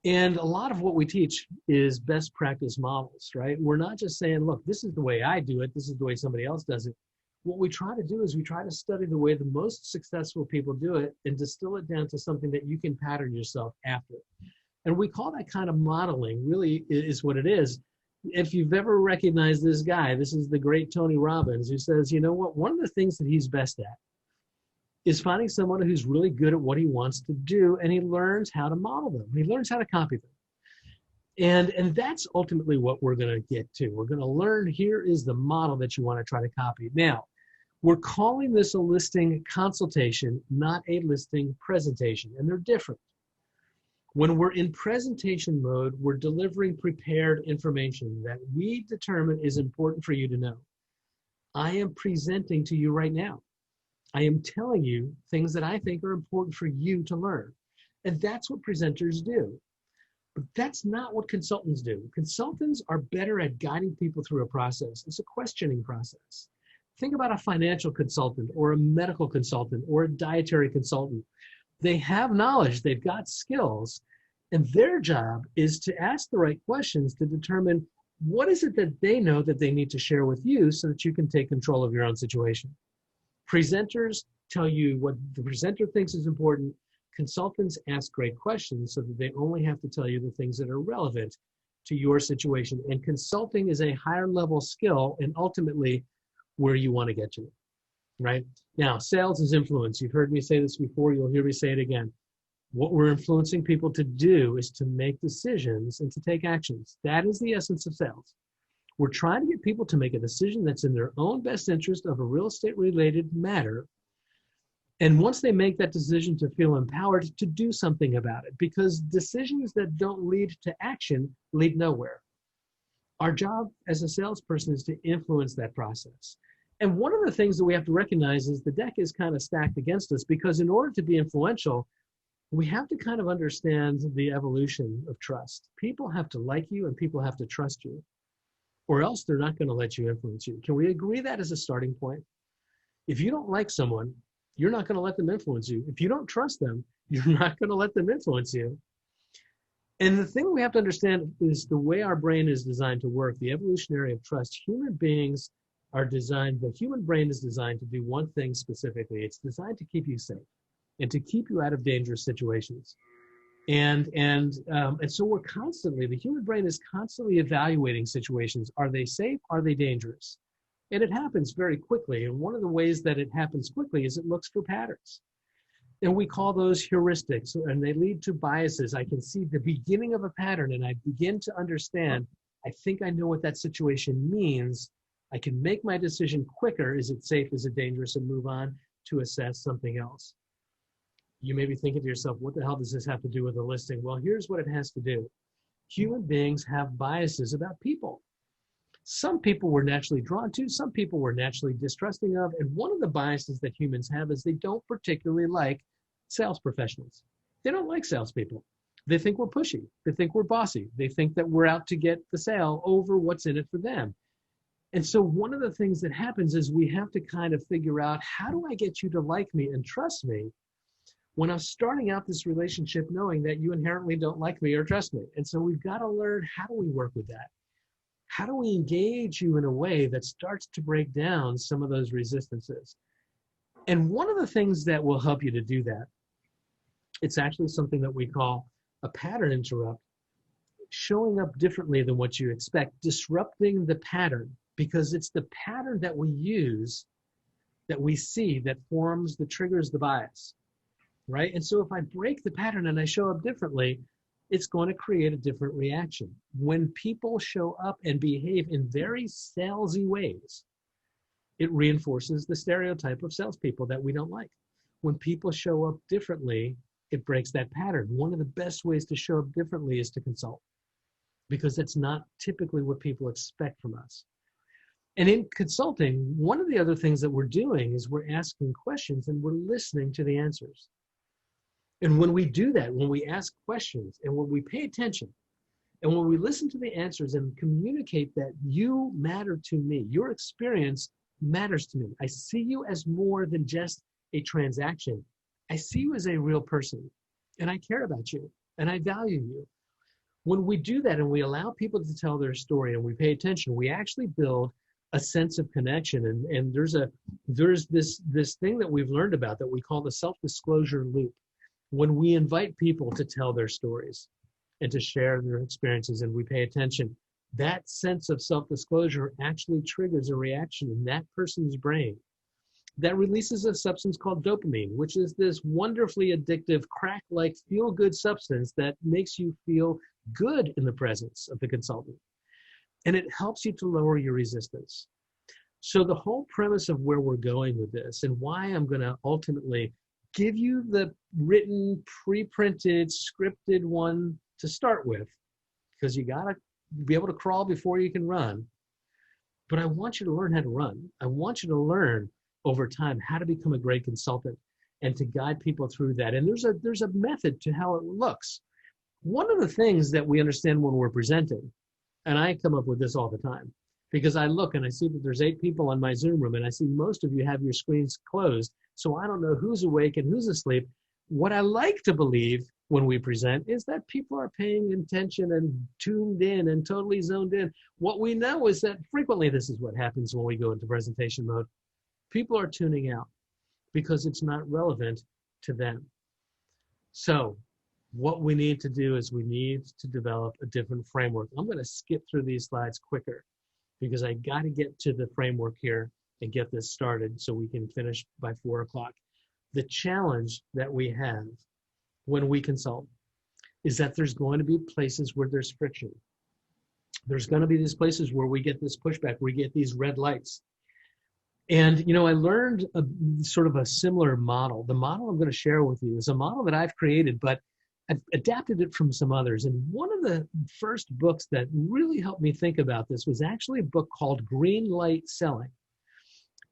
And a lot of what we teach is best practice models, right? We're not just saying, look, this is the way I do it, this is the way somebody else does it. What we try to do is we try to study the way the most successful people do it and distill it down to something that you can pattern yourself after. And we call that kind of modeling, really is what it is. If you've ever recognized this guy, this is the great Tony Robbins, who says, you know what, one of the things that he's best at is finding someone who's really good at what he wants to do, and he learns how to model them. He learns how to copy them. And that's ultimately what we're going to get to. We're going to learn, here is the model that you want to try to copy. Now, we're calling this a listing consultation, not a listing presentation, and they're different. When we're in presentation mode, we're delivering prepared information that we determine is important for you to know. I am presenting to you right now. I am telling you things that I think are important for you to learn. And that's what presenters do. But that's not what consultants do. Consultants are better at guiding people through a process. It's a questioning process. Think about a financial consultant or a medical consultant or a dietary consultant. They have knowledge, they've got skills, and their job is to ask the right questions to determine what is it that they know that they need to share with you so that you can take control of your own situation. Presenters tell you what the presenter thinks is important. Consultants ask great questions so that they only have to tell you the things that are relevant to your situation. And consulting is a higher level skill and ultimately where you want to get to, right? Now, sales is influence. You've heard me say this before. You'll hear me say it again. What we're influencing people to do is to make decisions and to take actions. That is the essence of sales. We're trying to get people to make a decision that's in their own best interest of a real estate related matter. And once they make that decision, to feel empowered to do something about it, because decisions that don't lead to action lead nowhere. Our job as a salesperson is to influence that process. And one of the things that we have to recognize is the deck is kind of stacked against us, because in order to be influential, we have to kind of understand the evolution of trust. People have to like you and people have to trust you, or else they're not going to let you influence you. Can we agree that as a starting point? If you don't like someone, you're not going to let them influence you. If you don't trust them, you're not going to let them influence you. And the thing we have to understand is the way our brain is designed to work, the evolutionary of trust. Human beings are designed, the human brain is designed to do one thing specifically. It's designed to keep you safe and to keep you out of dangerous situations. And so we're constantly, the human brain is constantly evaluating situations. Are they safe? Are they dangerous? And it happens very quickly. And one of the ways that it happens quickly is it looks for patterns. And we call those heuristics, and they lead to biases. I can see the beginning of a pattern and I begin to understand, I think I know what that situation means. I can make my decision quicker. Is it safe? Is it dangerous? And move on to assess something else. You may be thinking to yourself, what the hell does this have to do with a listing? Well, here's what it has to do. Human beings have biases about people. Some people we're naturally drawn to, some people we're naturally distrusting of. And one of the biases that humans have is they don't particularly like sales professionals. They don't like salespeople. They think we're pushy. They think we're bossy. They think that we're out to get the sale over what's in it for them. And so one of the things that happens is we have to kind of figure out, how do I get you to like me and trust me when I'm starting out this relationship knowing that you inherently don't like me or trust me? And so we've got to learn, how do we work with that? How do we engage you in a way that starts to break down some of those resistances? And one of the things that will help you to do that, it's actually something that we call a pattern interrupt, showing up differently than what you expect, disrupting the pattern, because it's the pattern that we use, that we see, that forms, that triggers the bias, right? And so if I break the pattern and I show up differently, it's going to create a different reaction. When people show up and behave in very salesy ways, it reinforces the stereotype of salespeople that we don't like. When people show up differently, it breaks that pattern. One of the best ways to show up differently is to consult, because it's not typically what people expect from us. And in consulting, one of the other things that we're doing is we're asking questions and we're listening to the answers. And when we do that, when we ask questions and when we pay attention and when we listen to the answers and communicate that you matter to me, your experience matters to me. I see you as more than just a transaction. I see you as a real person, and I care about you and I value you. When we do that and we allow people to tell their story and we pay attention, we actually build a sense of connection. And there's this thing that we've learned about that we call the self-disclosure loop. When we invite people to tell their stories and to share their experiences and we pay attention, that sense of self-disclosure actually triggers a reaction in that person's brain that releases a substance called dopamine, which is this wonderfully addictive, crack-like, feel-good substance that makes you feel good in the presence of the consultant. And it helps you to lower your resistance. So the whole premise of where we're going with this and why I'm going to ultimately give you the written, pre-printed, scripted one to start with, because you got to be able to crawl before you can run. But I want you to learn how to run. I want you to learn over time how to become a great consultant and to guide people through that. And there's a method to how it looks. One of the things that we understand when we're presenting, and I come up with this all the time, because I look and I see that there's 8 people on my Zoom room, and I see most of you have your screens closed, so I don't know who's awake and who's asleep. What I like to believe when we present is that people are paying attention and tuned in and totally zoned in. What we know is that frequently this is what happens when we go into presentation mode. People are tuning out because it's not relevant to them. So what we need to do is we need to develop a different framework. I'm going to skip through these slides quicker because I got to get to the framework here and get this started so we can finish by 4 o'clock. The challenge that we have when we consult is that there's going to be places where there's friction. There's going to be these places where we get this pushback, we get these red lights. And, you know, I learned sort of a similar model. The model I'm going to share with you is a model that I've created, but I've adapted it from some others. And one of the first books that really helped me think about this was actually a book called Green Light Selling.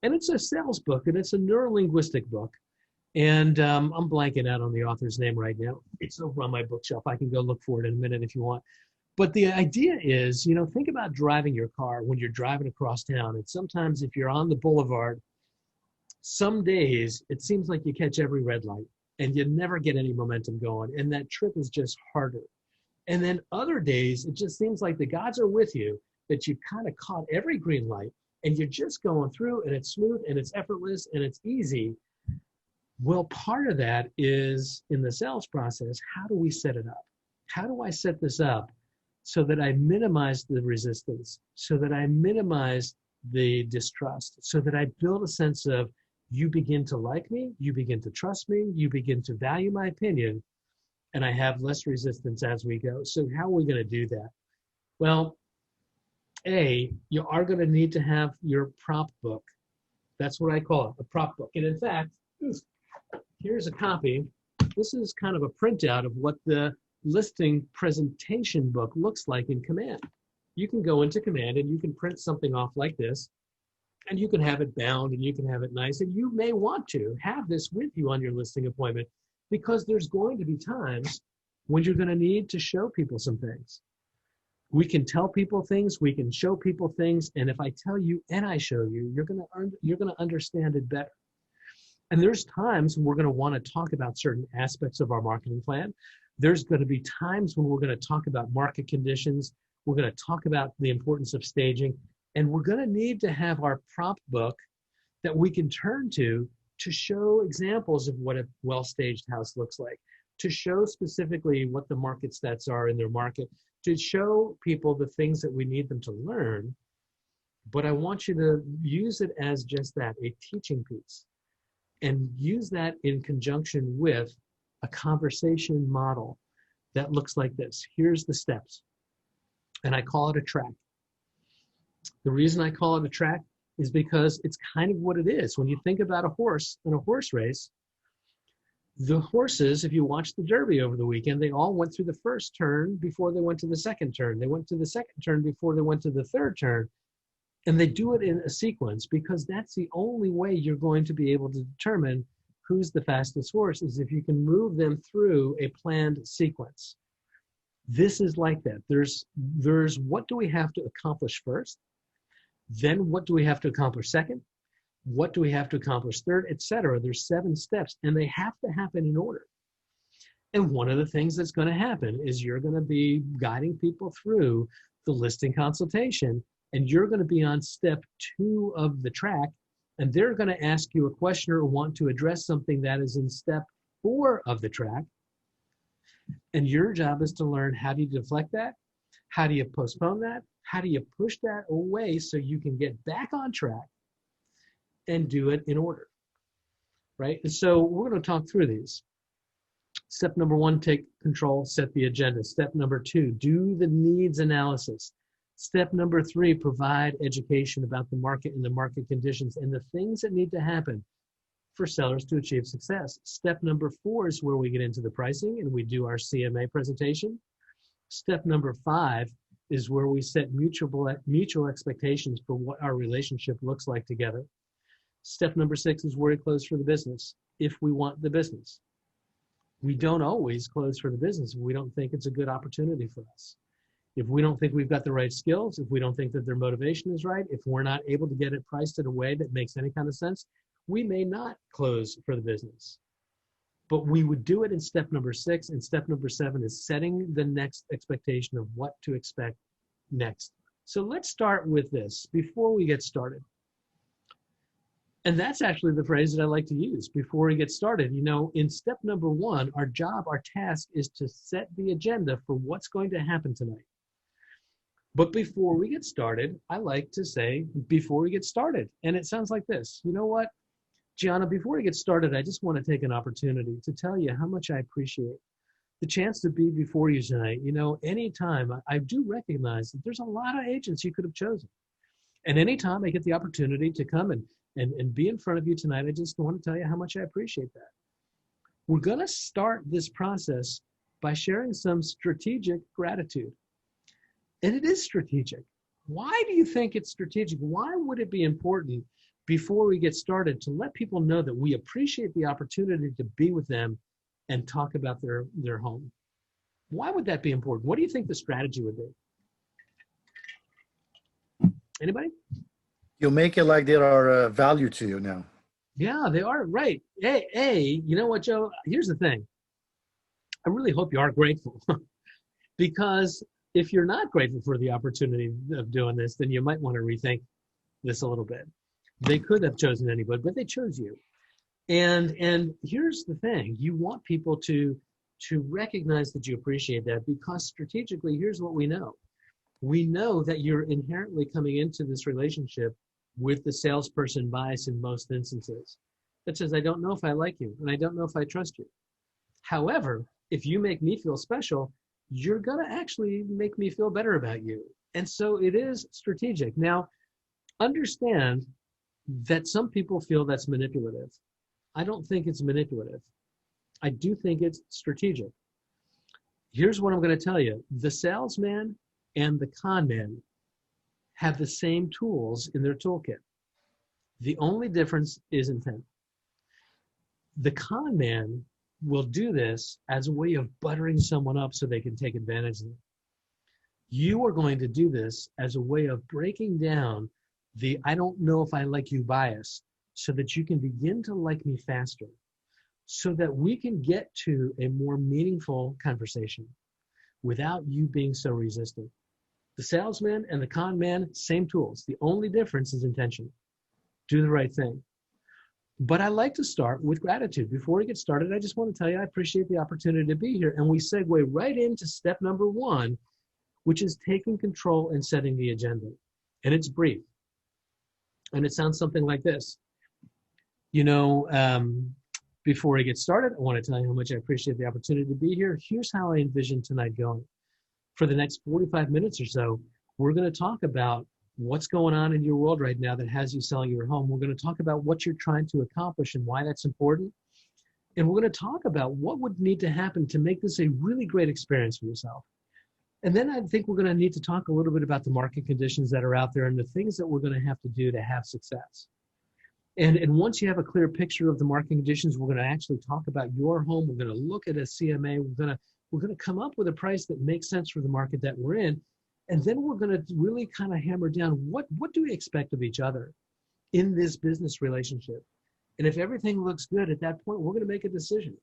And it's a sales book, and it's a neurolinguistic book. And I'm blanking out on the author's name right now. It's over on my bookshelf. I can go look for it in a minute if you want. But the idea is, you know, think about driving your car when you're driving across town. And sometimes if you're on the boulevard, some days it seems like you catch every red light and you never get any momentum going. And that trip is just harder. And then other days, it just seems like the gods are with you, that you've kind of caught every green light and you're just going through and it's smooth and it's effortless and it's easy. Well, part of that is in the sales process, how do we set it up? How do I set this up so that I minimize the resistance, so that I minimize the distrust, so that I build a sense of you begin to like me, you begin to trust me, you begin to value my opinion, and I have less resistance as we go. So how are we going to do that? Well, A, you are going to need to have your prop book. That's what I call it, a prop book. And in fact, here's a copy. This is kind of a printout of what the listing presentation book looks like in Command. You can go into Command and you can print something off like this, and you can have it bound and you can have it nice. And you may want to have this with you on your listing appointment because there's going to be times when you're going to need to show people some things. We can tell people things, we can show people things, and if I tell you and I show you, you're going to understand it better. And there's times when we're going to want to talk about certain aspects of our marketing plan. There's going to be times when we're going to talk about market conditions. We're going to talk about the importance of staging. And we're going to need to have our prop book that we can turn to show examples of what a well-staged house looks like, to show specifically what the market stats are in their market, to show people the things that we need them to learn. But I want you to use it as just that, a teaching piece. And use that in conjunction with a conversation model that looks like this. Here's the steps. And I call it a track. The reason I call it a track is because it's kind of what it is. When you think about a horse in a horse race, the horses, if you watched the Derby over the weekend, they all went through the first turn before they went to the second turn. They went to the second turn before they went to the third turn. And they do it in a sequence because that's the only way you're going to be able to determine who's the fastest horse, is if you can move them through a planned sequence. This is like that. There's what do we have to accomplish first? Then what do we have to accomplish second? What do we have to accomplish third, etc. There's 7 steps, and they have to happen in order. And one of the things that's going to happen is you're going to be guiding people through the listing consultation, and you're going to be on step 2 of the track, and they're going to ask you a question or want to address something that is in step 4 of the track. And your job is to learn, how do you deflect that? How do you postpone that? How do you push that away so you can get back on track and do it in order, right? And so we're going to talk through these. Step number 1, take control, set the agenda. Step number 2, do the needs analysis. Step number 3, provide education about the market and the market conditions and the things that need to happen for sellers to achieve success. Step number 4 is where we get into the pricing and we do our CMA presentation. Step number 5 is where we set mutual expectations for what our relationship looks like together. Step number 6 is where we close for the business, if we want the business. We don't always close for the business if we don't think it's a good opportunity for us. If we don't think we've got the right skills, if we don't think that their motivation is right, if we're not able to get it priced in a way that makes any kind of sense, we may not close for the business. But we would do it in step number 6, and step number 7 is setting the next expectation of what to expect next. So let's start with this before we get started. And that's actually the phrase that I like to use before we get started. You know, in step number 1, our job, our task is to set the agenda for what's going to happen tonight. But before we get started, I like to say, before we get started. And it sounds like this. You know what, Gianna, before we get started, I just want to take an opportunity to tell you how much I appreciate the chance to be before you tonight. You know, anytime, I do recognize that there's a lot of agents you could have chosen. And anytime I get the opportunity to come and be in front of you tonight, I just want to tell you how much I appreciate that. We're going to start this process by sharing some strategic gratitude. And it is strategic. Why do you think it's strategic? Why would it be important before we get started to let people know that we appreciate the opportunity to be with them and talk about their home? Why would that be important? What do you think the strategy would be? Anybody? You'll make it like they are value to you now. Yeah, they are, right. Hey, you know what, Joe? Here's the thing. I really hope you are grateful. Because if you're not grateful for the opportunity of doing this, then you might want to rethink this a little bit. They could have chosen anybody, but they chose you. And here's the thing. You want people to recognize that you appreciate that, because strategically, here's what we know. We know that you're inherently coming into this relationship with the salesperson bias in most instances. That says, I don't know if I like you, and I don't know if I trust you. However, if you make me feel special, you're going to actually make me feel better about you. And so it is strategic. Now, understand that some people feel that's manipulative. I don't think it's manipulative. I do think it's strategic. Here's what I'm going to tell you. The salesman and the con man have the same tools in their toolkit. The only difference is intent. The con man will do this as a way of buttering someone up so they can take advantage of it. You are going to do this as a way of breaking down the I don't know if I like you bias, so that you can begin to like me faster, so that we can get to a more meaningful conversation without you being so resistant. The salesman and the con man, same tools. The only difference is intention. Do the right thing. But I like to start with gratitude. Before we get started, I just want to tell you I appreciate the opportunity to be here. And we segue right into step number 1, which is taking control and setting the agenda. And it's brief. And it sounds something like this. You know, before I get started, I want to tell you how much I appreciate the opportunity to be here. Here's how I envision tonight going. For the next 45 minutes or so, we're going to talk about what's going on in your world right now that has you selling your home. We're going to talk about what you're trying to accomplish and why that's important. And we're going to talk about what would need to happen to make this a really great experience for yourself. And then I think we're going to need to talk a little bit about the market conditions that are out there and the things that we're going to have to do to have success. And once you have a clear picture of the market conditions, we're going to actually talk about your home. We're going to look at a CMA. We're going to come up with a price that makes sense for the market that we're in. And then we're going to really kind of hammer down what do we expect of each other in this business relationship. And if everything looks good at that point, we're going to make a decision.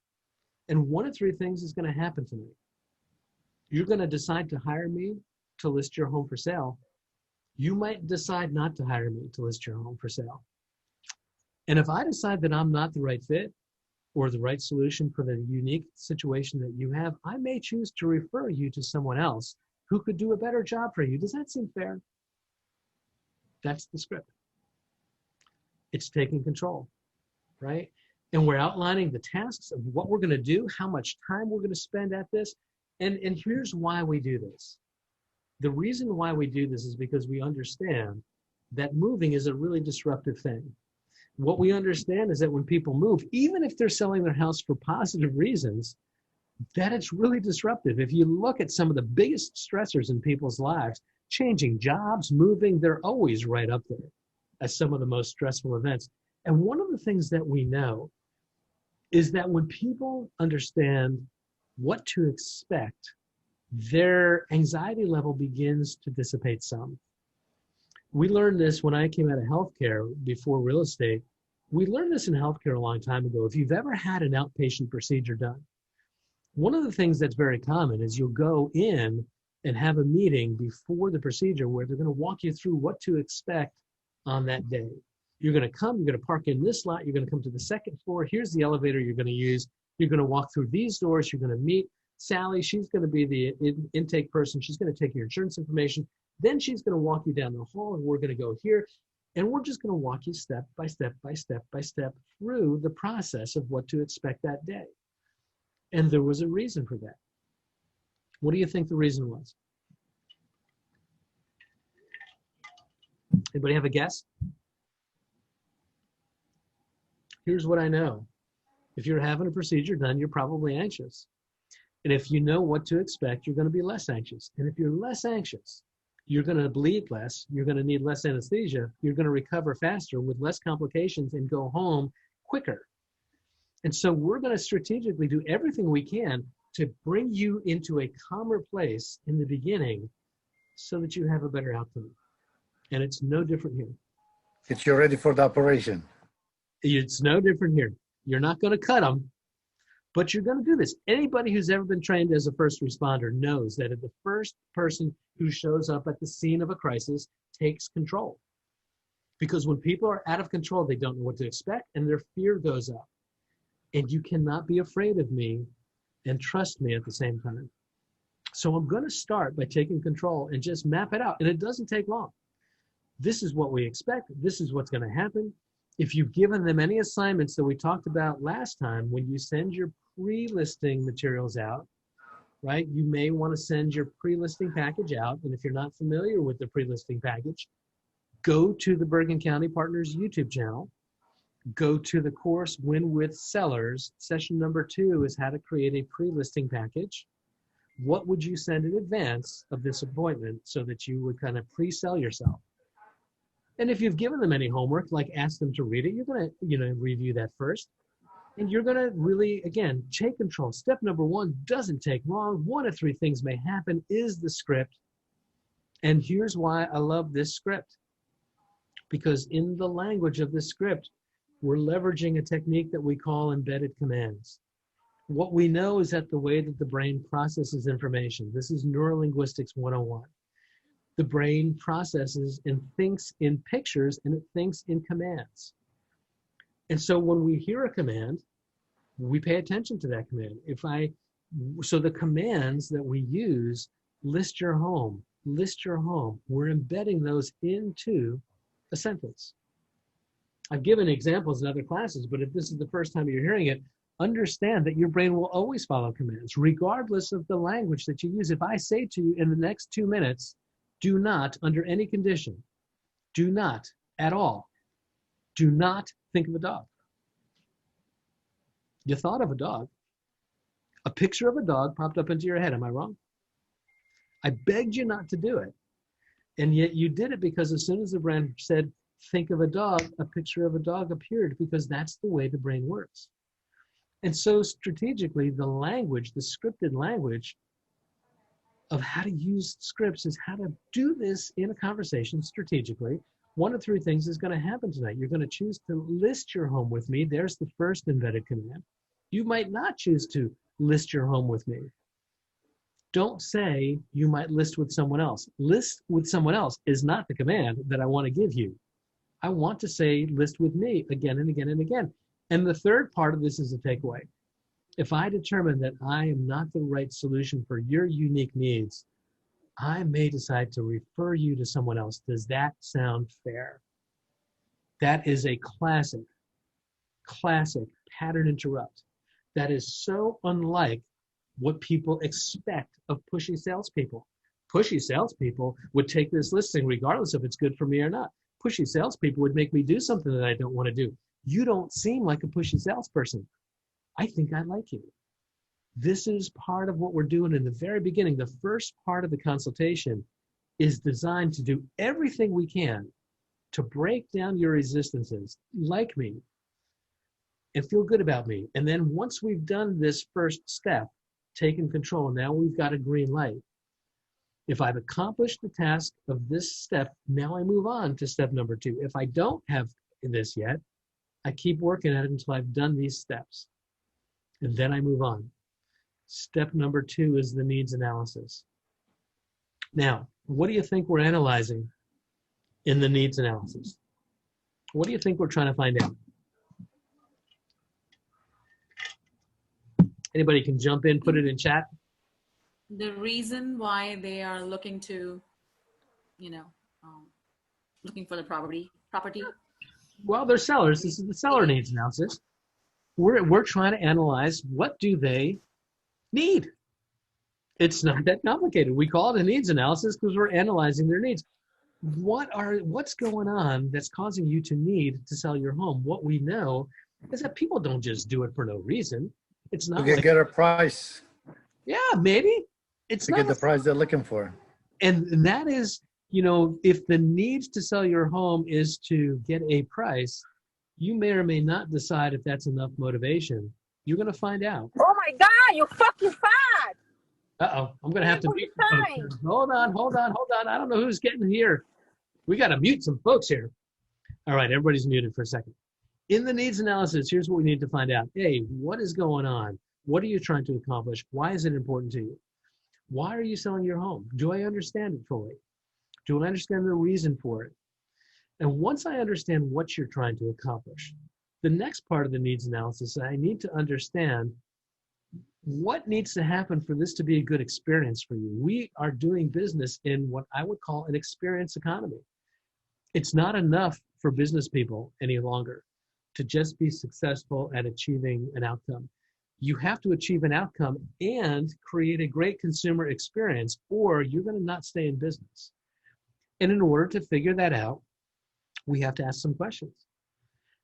And one of three things is going to happen to me. You're going to decide to hire me to list your home for sale. You might decide not to hire me to list your home for sale. And if I decide that I'm not the right fit or the right solution for the unique situation that you have, I may choose to refer you to someone else who could do a better job for you. Does that seem fair? That's the script. It's taking control, right? And we're outlining the tasks of what we're going to do, how much time we're going to spend at this. And here's why we do this. The reason why we do this is because we understand that moving is a really disruptive thing. What we understand is that when people move, even if they're selling their house for positive reasons, that it's really disruptive. If you look at some of the biggest stressors in people's lives, changing jobs, moving, they're always right up there as some of the most stressful events. And one of the things that we know is that when people understand what to expect, their anxiety level begins to dissipate some. We learned this when I came out of healthcare before real estate. We learned this in healthcare a long time ago. If you've ever had an outpatient procedure done, one of the things that's very common is you'll go in and have a meeting before the procedure where they're going to walk you through what to expect on that day. You're going to come, you're going to park in this lot, you're going to come to the second floor, here's the elevator you're going to use, you're going to walk through these doors, you're going to meet Sally, she's going to be the intake person, she's going to take your insurance information, then she's going to walk you down the hall and we're going to go here, and we're just going to walk you step by step by step by step through the process of what to expect that day. And there was a reason for that. What do you think the reason was? Anybody have a guess? Here's what I know. If you're having a procedure done, you're probably anxious. And if you know what to expect, you're going to be less anxious. And if you're less anxious, you're going to bleed less, you're going to need less anesthesia, you're going to recover faster with less complications and go home quicker. And so we're going to strategically do everything we can to bring you into a calmer place in the beginning so that you have a better outcome. And it's no different here. You're ready for the operation. It's no different here. You're not going to cut them, but you're going to do this. Anybody who's ever been trained as a first responder knows that the first person who shows up at the scene of a crisis takes control. Because when people are out of control, they don't know what to expect and their fear goes up. And you cannot be afraid of me and trust me at the same time. So I'm going to start by taking control and just map it out. And it doesn't take long. This is what we expect. This is what's going to happen. If you've given them any assignments that we talked about last time, when you send your pre-listing materials out, right, you may want to send your pre-listing package out. And if you're not familiar with the pre-listing package, go to the Bergen County Partners YouTube channel. Go to the course Win with Sellers. Session number 2 is how to create a pre-listing package. What would you send in advance of this appointment so that you would kind of pre-sell yourself? And if you've given them any homework, like ask them to read it, you're going to, review that first. And you're going to really, again, take control. Step number 1 doesn't take long. 1 of 3 things may happen is the script. And here's why I love this script. Because in the language of this script, we're leveraging a technique that we call embedded commands. What we know is that the way that the brain processes information, this is neurolinguistics 101. The brain processes and thinks in pictures and it thinks in commands. And so when we hear a command, we pay attention to that command. So the commands that we use, list your home, we're embedding those into a sentence. I've given examples in other classes, but if this is the first time you're hearing it, understand that your brain will always follow commands, regardless of the language that you use. If I say to you in the next 2 minutes, do not, under any condition, do not at all, do not think of a dog. You thought of a dog. A picture of a dog popped up into your head. Am I wrong? I begged you not to do it. And yet you did it because as soon as the brain said, think of a dog, a picture of a dog appeared because that's the way the brain works. And so strategically, the language, the scripted language of how to use scripts is how to do this in a conversation strategically. 1 of 3 things is going to happen tonight. You're going to choose to list your home with me. There's the first embedded command. You might not choose to list your home with me. Don't say you might list with someone else. List with someone else is not the command that I want to give you. I want to say list with me again and again and again. And the third part of this is a takeaway. If I determine that I am not the right solution for your unique needs, I may decide to refer you to someone else. Does that sound fair? That is a classic pattern interrupt. That is so unlike what people expect of pushy salespeople. Pushy salespeople would take this listing regardless if it's good for me or not. Pushy salespeople would make me do something that I don't want to do. You don't seem like a pushy salesperson. I think I like you. This is part of what we're doing in the very beginning. The first part of the consultation is designed to do everything we can to break down your resistances, like me, and feel good about me. And then once we've done this first step, taken control, now we've got a green light. If I've accomplished the task of this step, now I move on to step number 2. If I don't have this yet, I keep working at it until I've done these steps. And then I move on. Step number 2 is the needs analysis. Now, what do you think we're analyzing in the needs analysis? What do you think we're trying to find out? Anybody can jump in, put it in chat. The reason why they are looking to, looking for the property. Well, they're sellers. This is the seller needs analysis. We're trying to analyze, what do they need? It's not that complicated. We call it a needs analysis because we're analyzing their needs. What's going on that's causing you to need to sell your home? What we know is that people don't just do it for no reason. It's not You can get a price. Yeah, maybe. It's to not get the price they're looking for. And that is, if the need to sell your home is to get a price, you may or may not decide if that's enough motivation. You're going to find out. Oh my God, you're fucking fat. Uh-oh, I'm going to have to mute some folks here. Hold on. I don't know who's getting here. We got to mute some folks here. All right, everybody's muted for a second. In the needs analysis, here's what we need to find out. A, what is going on? What are you trying to accomplish? Why is it important to you? Why are you selling your home? Do I understand it fully? Do I understand the reason for it? And once I understand what you're trying to accomplish, the next part of the needs analysis, I need to understand what needs to happen for this to be a good experience for you. We are doing business in what I would call an experience economy. It's not enough for business people any longer to just be successful at achieving an outcome. You have to achieve an outcome and create a great consumer experience, or you're going to not stay in business. And in order to figure that out, we have to ask some questions.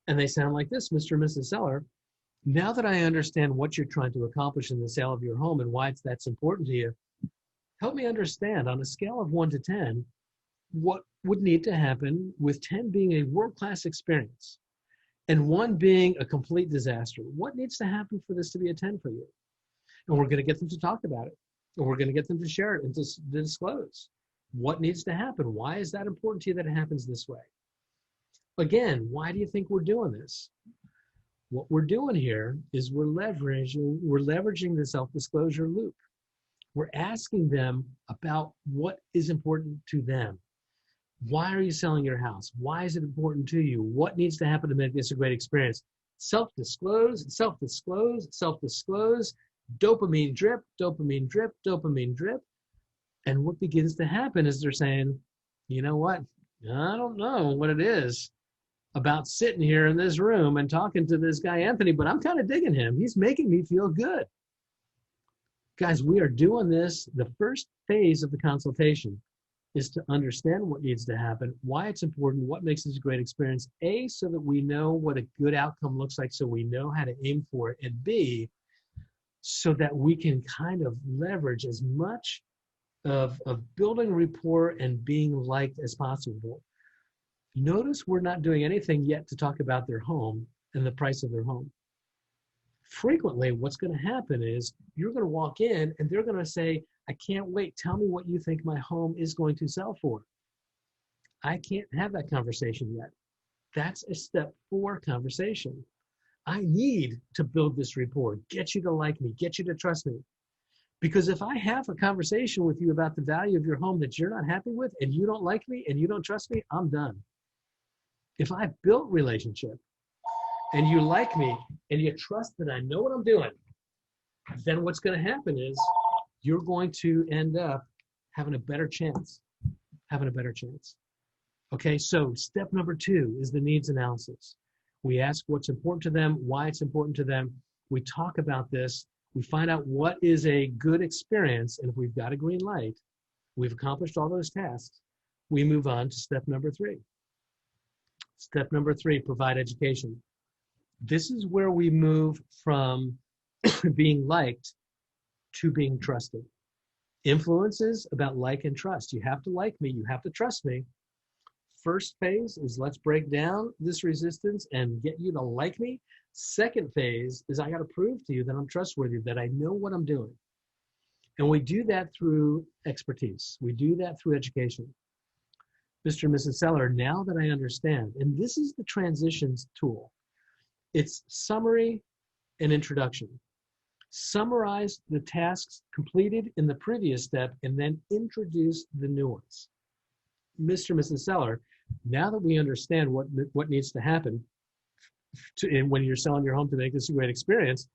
And they sound like this: Mr. and Mrs. Seller, now that I understand what you're trying to accomplish in the sale of your home and why that's important to you, help me understand, on a scale of 1 to 10, what would need to happen, with 10 being a world-class experience and 1 being a complete disaster. What needs to happen for this to be a 10 for you? And we're going to get them to talk about it. And we're going to get them to share it and to disclose what needs to happen. Why is that important to you that it happens this way? Again, why do you think we're doing this? What we're doing here is we're leveraging the self-disclosure loop. We're asking them about what is important to them. Why are you selling your house? Why is it important to you? What needs to happen to make this a great experience? Self-disclose, dopamine drip, dopamine drip, dopamine drip. And what begins to happen is they're saying, you know what? I don't know what it is about sitting here in this room and talking to this guy, Anthony, but I'm kind of digging him. He's making me feel good. Guys, we are doing this. The first phase of the consultation is to understand what needs to happen, why it's important, what makes this a great experience. A, so that we know what a good outcome looks like, so we know how to aim for it. And B, so that we can kind of leverage as much of building rapport and being liked as possible. Notice we're not doing anything yet to talk about their home and the price of their home. Frequently, what's going to happen is you're going to walk in and they're going to say, I can't wait. Tell me what you think my home is going to sell for. I can't have that conversation yet. That's a step 4 conversation. I need to build this rapport, get you to like me, get you to trust me. Because if I have a conversation with you about the value of your home that you're not happy with and you don't like me and you don't trust me, I'm done. If I built relationship and you like me and you trust that I know what I'm doing, then what's going to happen is you're going to end up having a better chance, Okay, so step number 2 is the needs analysis. We ask what's important to them, why it's important to them. We talk about this. We find out what is a good experience. And if we've got a green light, we've accomplished all those tasks, we move on to step number 3. Step number 3, provide education. This is where we move from being liked to being trusted. Influences about like and trust. You have to like me, you have to trust me. First phase is let's break down this resistance and get you to like me. Second phase is I got to prove to you that I'm trustworthy, that I know what I'm doing. And we do that through expertise. We do that through education. Mr. and Mrs. Seller, now that I understand, and this is the transitions tool, it's summary and introduction. Summarize the tasks completed in the previous step and then introduce the new ones. Mr. and Mrs. Seller, now that we understand what needs to happen when you're selling your home to make this a great experience,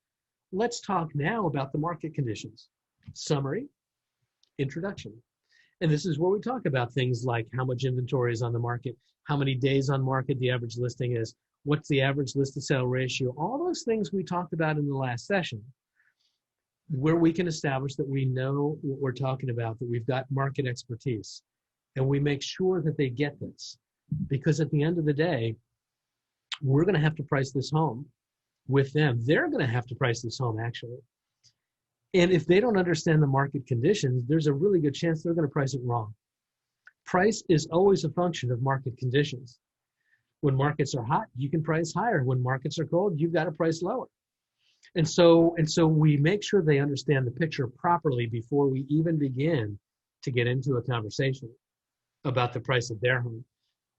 let's talk now about the market conditions. Summary, introduction. And this is where we talk about things like how much inventory is on the market, how many days on market the average listing is, what's the average list to sale ratio, all those things we talked about in the last session, where we can establish that we know what we're talking about, that we've got market expertise, and we make sure that they get this. Because at the end of the day, we're going to have to price this home with them. They're going to have to price this home, actually. And if they don't understand the market conditions, there's a really good chance they're going to price it wrong. Price is always a function of market conditions. When markets are hot, you can price higher. When markets are cold, you've got to price lower. And so we make sure they understand the picture properly before we even begin to get into a conversation about the price of their home.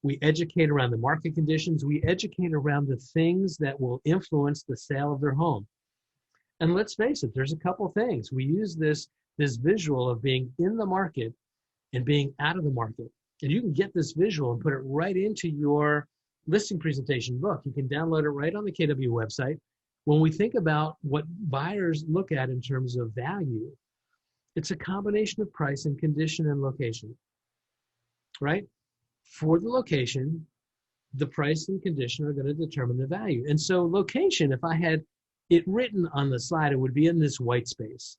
We educate around the market conditions. We educate around the things that will influence the sale of their home. And let's face it, there's a couple things. We use this visual of being in the market and being out of the market. And you can get this visual and put it right into your listing presentation book. You can download it right on the KW website. When we think about what buyers look at in terms of value, it's a combination of price and condition and location, right? For the location, the price and condition are going to determine the value. And so location, if I had it written on the slide, it would be in this white space.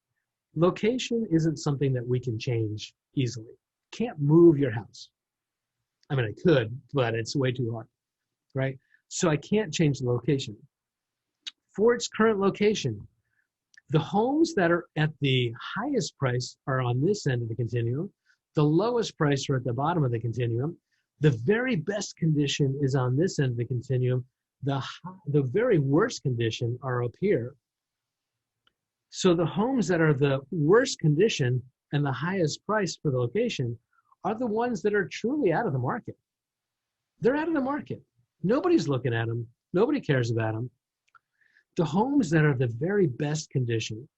Location isn't something that we can change easily. Can't move your house. I mean, I could, but it's way too hard, right? So I can't change the location. For its current location, the homes that are at the highest price are on this end of the continuum. The lowest price are at the bottom of the continuum. The very best condition is on this end of the continuum. The very worst condition are up here. So the homes that are the worst condition and the highest price for the location are the ones that are truly out of the market. They're out of the market. Nobody's looking at them. Nobody cares about them. The homes that are the very best condition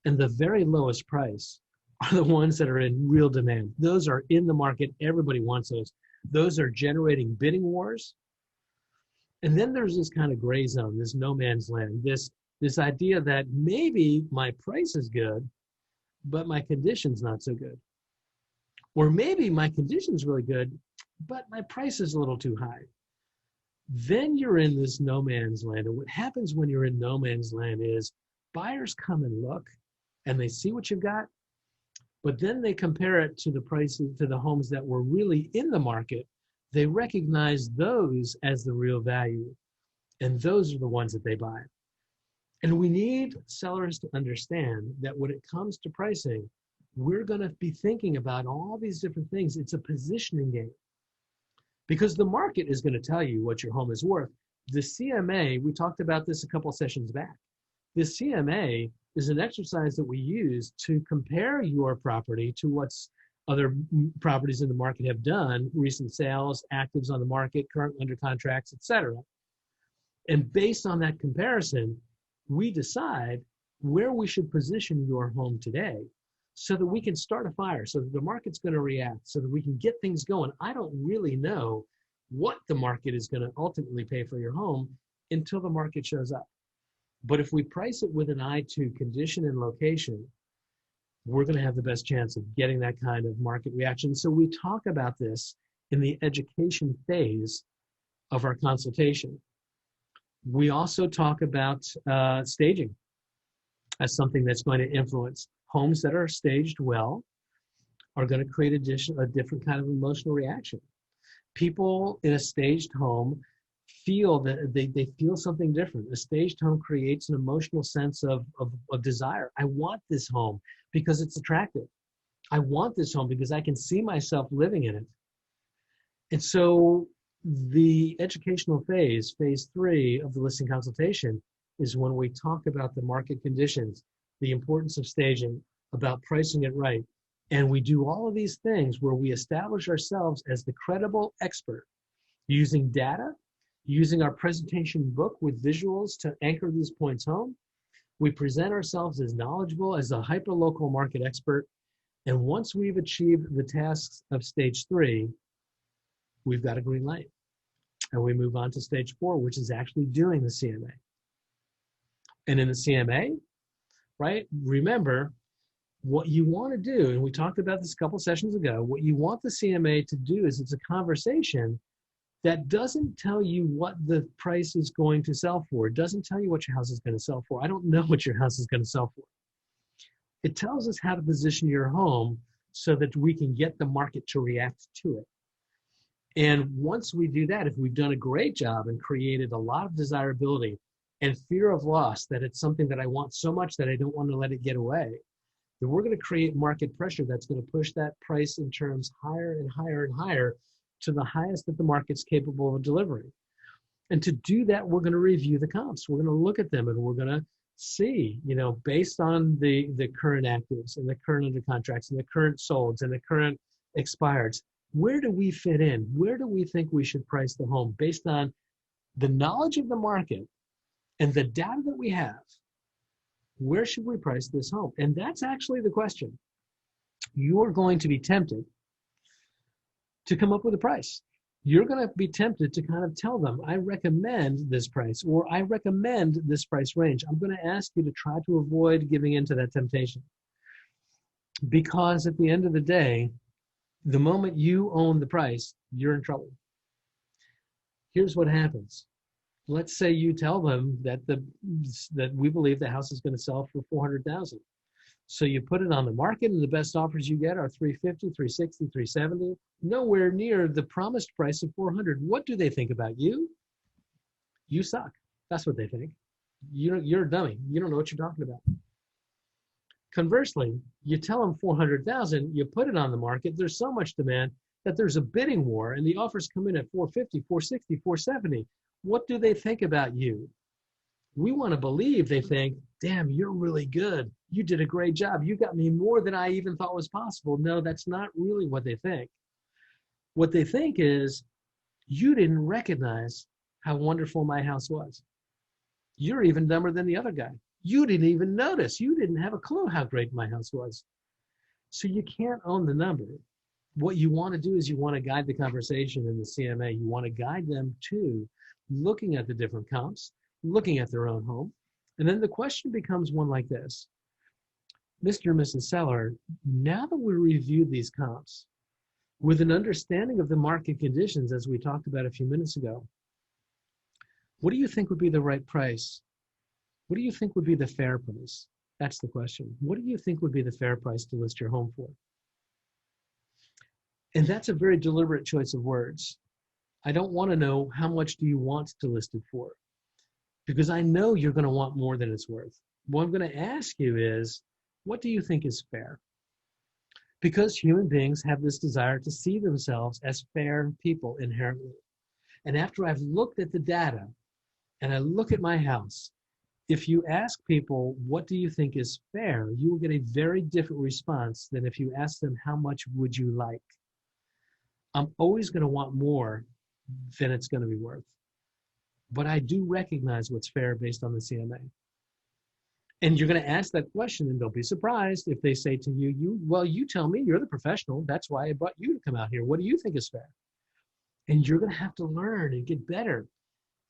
and the very lowest price are the ones that are in real demand. Those are in the market. Everybody wants those. Those are generating bidding wars. And then there's this kind of gray zone, this no man's land, this idea that maybe my price is good, but my condition's not so good. Or maybe my condition's really good, but my price is a little too high. Then you're in this no man's land. And what happens when you're in no man's land is buyers come and look and they see what you've got, but then they compare it to the prices, to the homes that were really in the market. They recognize those as the real value, and those are the ones that they buy. And we need sellers to understand that when it comes to pricing, we're going to be thinking about all these different things. It's a positioning game because the market is going to tell you what your home is worth. The CMA, we talked about this a couple sessions back. The CMA is an exercise that we use to compare your property to what's other properties in the market have done, recent sales, actives on the market, current under contracts, etc. And based on that comparison, we decide where we should position your home today so that we can start a fire, so that the market's going to react, so that we can get things going. I don't really know what the market is going to ultimately pay for your home until the market shows up. But if we price it with an eye to condition and location, we're going to have the best chance of getting that kind of market reaction. So we talk about this in the education phase of our consultation. We also talk about staging as something that's going to influence. Homes that are staged well are going to create a different kind of emotional reaction. People in a staged home feel that they feel something different. A staged home creates an emotional sense of desire. I want this home because it's attractive. I want this home because I can see myself living in it. And so the educational phase, phase 3 of the listing consultation, is when we talk about the market conditions, the importance of staging, about pricing it right. And we do all of these things where we establish ourselves as the credible expert using data, using our presentation book with visuals to anchor these points home. We present ourselves as knowledgeable, as a hyperlocal market expert. And once we've achieved the tasks of stage 3, we've got a green light. And we move on to stage 4, which is actually doing the CMA. And in the CMA, right, remember what you want to do, and we talked about this a couple sessions ago, what you want the CMA to do is it's a conversation that doesn't tell you what the price is going to sell for. It doesn't tell you what your house is going to sell for. I don't know what your house is going to sell for. It tells us how to position your home so that we can get the market to react to it. And once we do that, if we've done a great job and created a lot of desirability and fear of loss, that it's something that I want so much that I don't want to let it get away, then we're going to create market pressure that's going to push that price in terms higher and higher and higher to the highest that the market's capable of delivering. And to do that, we're going to review the comps. We're going to look at them and we're going to see, based on the current actives and the current under contracts and the current solds and the current expireds, where do we fit in? Where do we think we should price the home based on the knowledge of the market and the data that we have? Where should we price this home? And that's actually the question. You're going to be tempted to come up with a price. You're going to be tempted to kind of tell them, I recommend this price, or I recommend this price range. I'm going to ask you to try to avoid giving into that temptation. Because at the end of the day, the moment you own the price, you're in trouble. Here's what happens. Let's say you tell them that we believe the house is going to sell for $400,000. So you put it on the market and the best offers you get are $350,000, $360,000, $370,000, nowhere near the promised price of $400,000. What do they think about you? You suck. That's what they think. You're a dummy. You don't know what you're talking about. Conversely, you tell them $400,000, you put it on the market, there's so much demand that there's a bidding war and the offers come in at $450,000, $460,000, $470,000. What do they think about you? We want to believe they think, damn, you're really good. You did a great job. You got me more than I even thought was possible. No, that's not really what they think. What they think is, you didn't recognize how wonderful my house was. You're even dumber than the other guy. You didn't even notice. You didn't have a clue how great my house was. So you can't own the number. What you want to do is you want to guide the conversation in the CMA. You want to guide them to looking at the different comps, looking at their own home. And then the question becomes one like this. Mr. and Mrs. Seller, now that we reviewed these comps with an understanding of the market conditions, as we talked about a few minutes ago, what do you think would be the right price? What do you think would be the fair price? That's the question. What do you think would be the fair price to list your home for? And that's a very deliberate choice of words. I don't want to know how much do you want to list it for, because I know you're going to want more than it's worth. What I'm going to ask you is, what do you think is fair? Because human beings have this desire to see themselves as fair people inherently. And after I've looked at the data and I look at my house, if you ask people, what do you think is fair, you will get a very different response than if you ask them, how much would you like? I'm always going to want more than it's going to be worth. but I do recognize what's fair based on the CMA. And you're going to ask that question, and don't be surprised if they say to you, well, you tell me, you're the professional. That's why I brought you to come out here. What do you think is fair? And you're going to have to learn and get better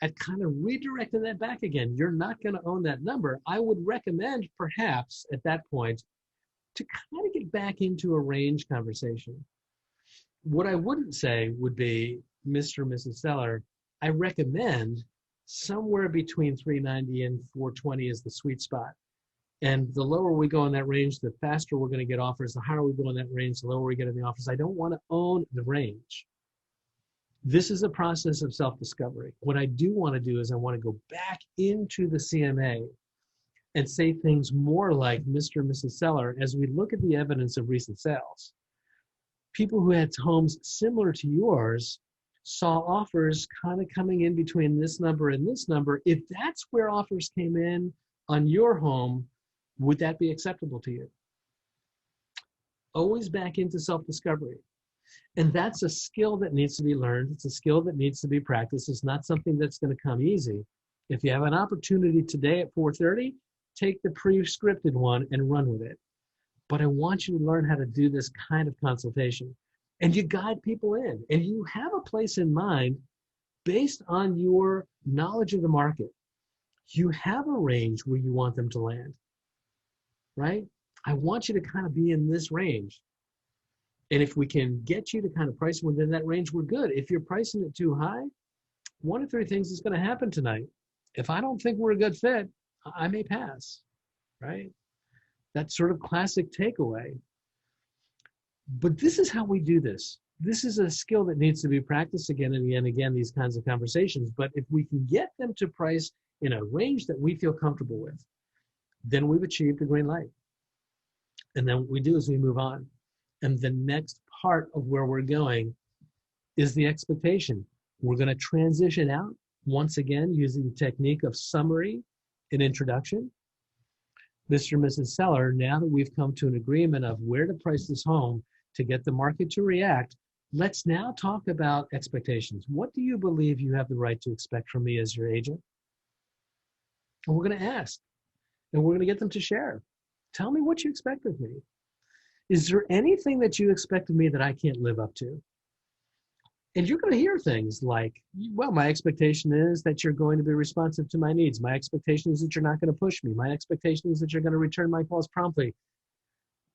at kind of redirecting that back again. You're not going to own that number. I would recommend perhaps at that point to kind of get back into a range conversation. What I wouldn't say would be, Mr. or Mrs. Seller, I recommend somewhere between 390 and 420 is the sweet spot. And the lower we go in that range, the faster we're going to get offers. The higher we go in that range, the lower we get in the offers. I don't want to own the range. This is a process of self-discovery. What I do want to do is I want to go back into the CMA and say things more like, Mr. and Mrs. Seller, as we look at the evidence of recent sales, people who had homes similar to yours saw offers kind of coming in between this number and this number. If that's where offers came in on your home, would that be acceptable to you? Always back into self-discovery. And that's a skill that needs to be learned. It's a skill that needs to be practiced. It's not something that's going to come easy. If you have an opportunity today at 4:30, take the pre-scripted one and run with it. But I want you to learn how to do this kind of consultation. And you guide people in. And you have a place in mind based on your knowledge of the market. You have a range where you want them to land, right? I want you to kind of be in this range. And if we can get you to kind of price within that range, we're good. If you're pricing it too high, one of three things is going to happen tonight. If I don't think we're a good fit, I may pass, right? That sort of classic takeaway. But this is how we do this. This is a skill that needs to be practiced again and again and again, these kinds of conversations. But if we can get them to price in a range that we feel comfortable with, then we've achieved a green light. And then what we do is we move on. And the next part of where we're going is the expectation. We're going to transition out once again using the technique of summary and introduction. Mr. and Mrs. Seller, now that we've come to an agreement of where to price this home to get the market to react, let's now talk about expectations. What do you believe you have the right to expect from me as your agent? And we're going to ask, and we're going to get them to share. Tell me what you expect of me. Is there anything that you expect of me that I can't live up to? And you're going to hear things like, well, my expectation is that you're going to be responsive to my needs. My expectation is that you're not going to push me. My expectation is that you're going to return my calls promptly.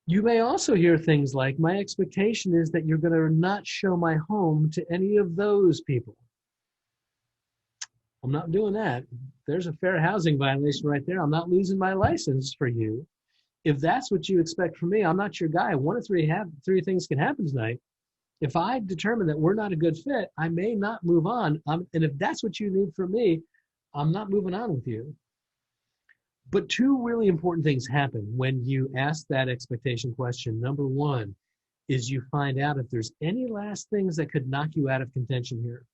You may also hear things like, my expectation is that you're going to not show my home to any of those people. I'm not doing that. There's a fair housing violation right there. I'm not losing my license for you. If that's what you expect from me, I'm not your guy. One of three things can happen tonight. If I determine that we're not a good fit, I may not move on. And if that's what you need from me, I'm not moving on with you. But two really important things happen when you ask that expectation question. Number one is you find out if there's any last things that could knock you out of contention here.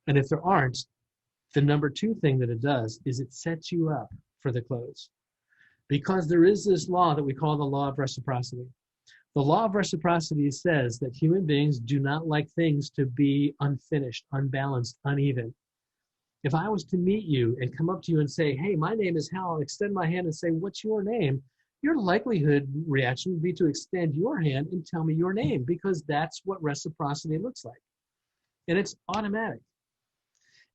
And if there aren't, the number two thing that it does is it sets you up for the close. Because there is this law that we call the law of reciprocity. The law of reciprocity says that human beings do not like things to be unfinished, unbalanced, uneven. If I was to meet you and come up to you and say, hey, my name is Hal, extend my hand and say, what's your name? Your likelihood reaction would be to extend your hand and tell me your name, because that's what reciprocity looks like. And it's automatic.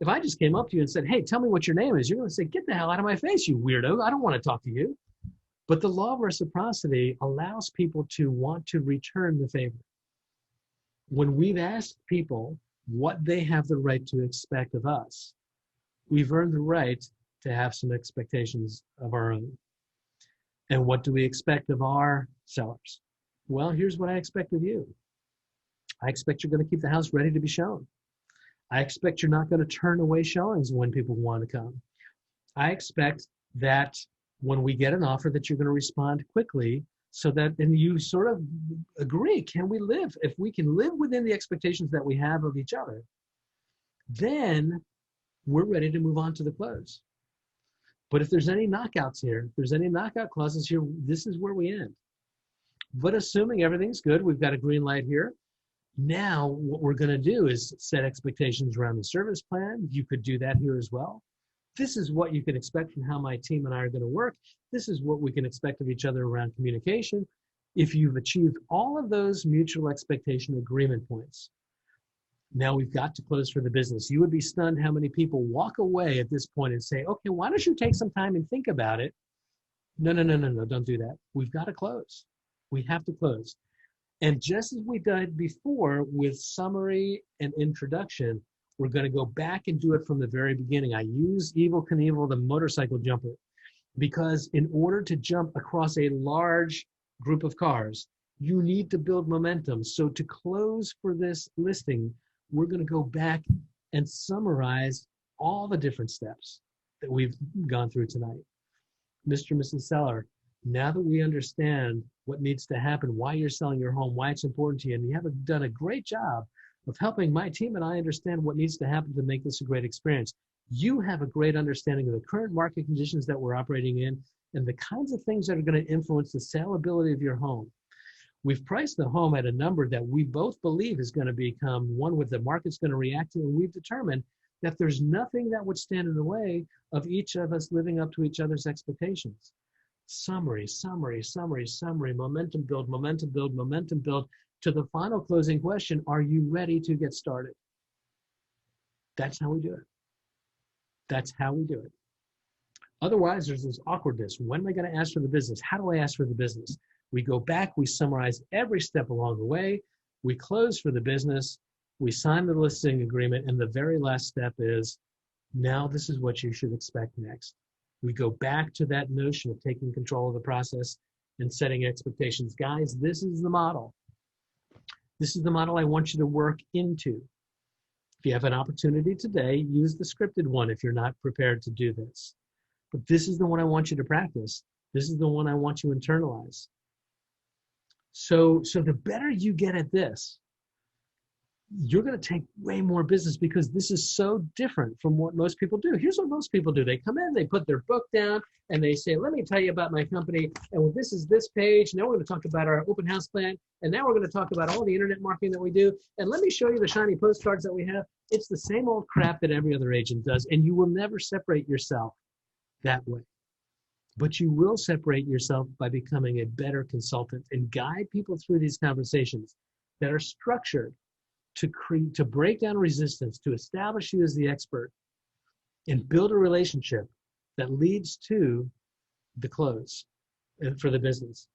If I just came up to you and said, hey, tell me what your name is, you're going to say, get the hell out of my face, you weirdo. I don't want to talk to you. But the law of reciprocity allows people to want to return the favor. When we've asked people what they have the right to expect of us, we've earned the right to have some expectations of our own. And what do we expect of our sellers? Well, here's what I expect of you. I expect you're going to keep the house ready to be shown. I expect you're not going to turn away showings when people want to come. I expect that when we get an offer that you're going to respond quickly so that, and you sort of agree, can we live? If we can live within the expectations that we have of each other, then we're ready to move on to the close. But if there's any knockouts here, if there's any knockout clauses here, this is where we end. But assuming everything's good, we've got a green light here, Now, what we're going to do is set expectations around the service plan. You could do that here as well. This is what you can expect from how my team and I are going to work. This is what we can expect of each other around communication. If you've achieved all of those mutual expectation agreement points, now we've got to close for the business. You would be stunned how many people walk away at this point and say, okay, why don't you take some time and think about it? No, don't do that. We've got to close. We have to close. And just as we did before with summary and introduction, we're going to go back and do it from the very beginning. I use Evel Knievel, the motorcycle jumper, because in order to jump across a large group of cars, you need to build momentum. So to close for this listing, we're going to go back and summarize all the different steps that we've gone through tonight. Mr. and Mrs. Seller, now that we understand what needs to happen, why you're selling your home, why it's important to you, and you have done a great job of helping my team and I understand what needs to happen to make this a great experience. You have a great understanding of the current market conditions that we're operating in and the kinds of things that are going to influence the saleability of your home. We've priced the home at a number that we both believe is going to become one with the market's going to react to, and we've determined that there's nothing that would stand in the way of each of us living up to each other's expectations. Summary, momentum build, to the final closing question, are you ready to get started? That's how we do it. That's how we do it. Otherwise, there's this awkwardness. When am I going to ask for the business? How do I ask for the business? We go back, we summarize every step along the way, we close for the business, we sign the listing agreement, and the very last step is, now this is what you should expect next. We go back to that notion of taking control of the process and setting expectations. Guys, this is the model. This is the model I want you to work into. If you have an opportunity today, use the scripted one if you're not prepared to do this. But this is the one I want you to practice. This is the one I want you to internalize. So the better you get at this, you're going to take way more business because this is so different from what most people do. Here's what most people do. They come in, they put their book down, and they say, let me tell you about my company. And this is this page. Now we're going to talk about our open house plan. And now we're going to talk about all the internet marketing that we do. And let me show you the shiny postcards that we have. It's the same old crap that every other agent does. And you will never separate yourself that way. But you will separate yourself by becoming a better consultant and guide people through these conversations that are structured to break down resistance, to establish you as the expert, and build a relationship that leads to the close for the business.